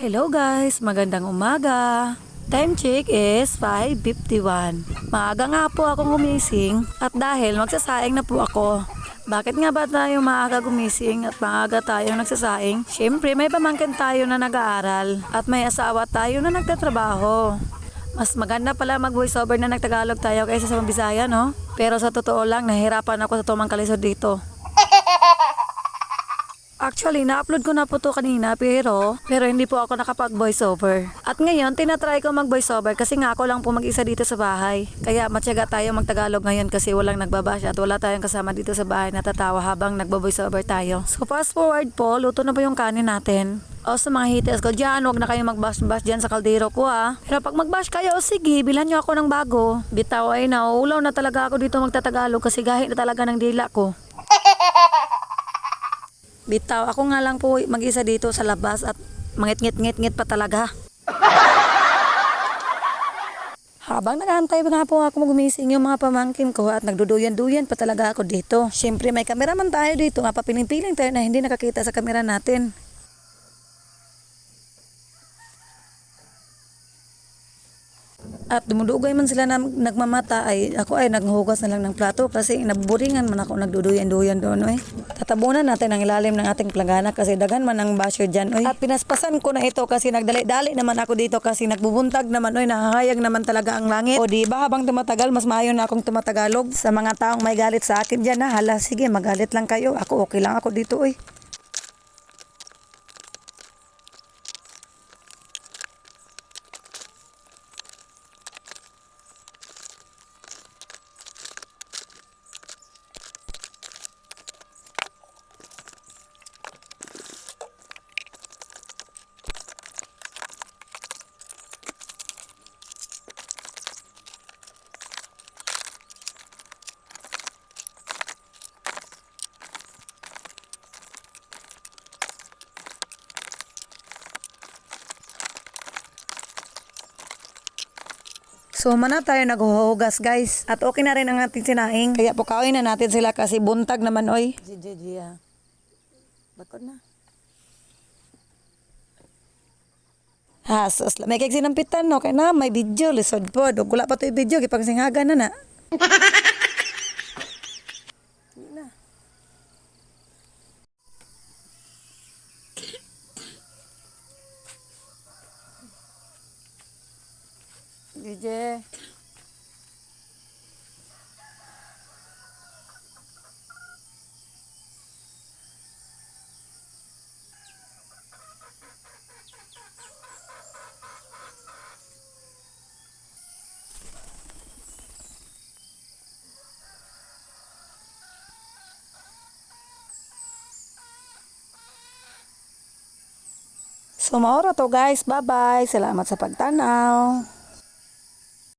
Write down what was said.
Hello guys, magandang umaga. Time check is 5:51. Maaga nga po akong gumising at dahil magsasaing na po ako. Bakit nga ba tayo maaga gumising at maaga tayong nagsasaing? Siyempre may pamangkin tayo na nag-aaral at may asawa tayo na nagtatrabaho. Mas maganda pala mag voiceover na nagtagalog tayo kaysa sa Bisaya, no? Pero sa totoo lang, nahihirapan ako sa tumang kalisod dito. Actually, na-upload ko na po to kanina pero hindi po ako nakapag-voiceover. At ngayon, tinatry ko mag-voiceover kasi nga ako lang po mag-isa dito sa bahay. Kaya matyaga tayo mag-Tagalog ngayon kasi walang nagbabash at wala tayong kasama dito sa bahay na tatawa habang nagbo-voiceover tayo. So fast forward po, luto na po yung kanin natin. O sa mga haters ko dyan, huwag na kayong mag-bash-bash dyan sa kaldero ko Pero pag mag-bash kayo, sige, bilhan nyo ako ng bago. Bitaw ay nauulaw na talaga ako dito magtatagalog kasi gahit na talaga ng dila ko. Bitaw, ako nga lang po mag-isa dito sa labas at mangit-ngit-ngit-ngit pa talaga. Habang nag-aantay nga po ako gumising yung mga pamangkin ko at nagduduyan-duyan pa talaga ako dito. Siyempre may kameraman tayo dito, nga papiling-piling tayo na hindi nakakita sa kamera natin. At dumudugay man sila na nagmamata ay ako ay naghuhugas na lang ng plato kasi nabuburingan man ako nagduduyan-duyan doon Tatabunan natin ang ilalim ng ating planggana kasi dagan man ang basyo dyan At pinaspasan ko na ito kasi nagdali-dali naman ako dito kasi nagbubuntag naman nahahayag naman talaga ang langit. O di ba habang tumatagal mas maayon na akong tumatagalog sa mga taong may galit sa akin dyan hala sige magalit lang kayo ako okay lang ako dito So mana tayo naghuhugas guys at okay na rin ang ating sinaing kaya pukawin na natin sila kasi buntag naman Gia. Bakod na. Sus, may kay sinampitan no kay na may video lisod po. Wala pa to yung video gipangsingagan na. DJ. So maura to guys. Bye-bye. Salamat sa pagtanaw.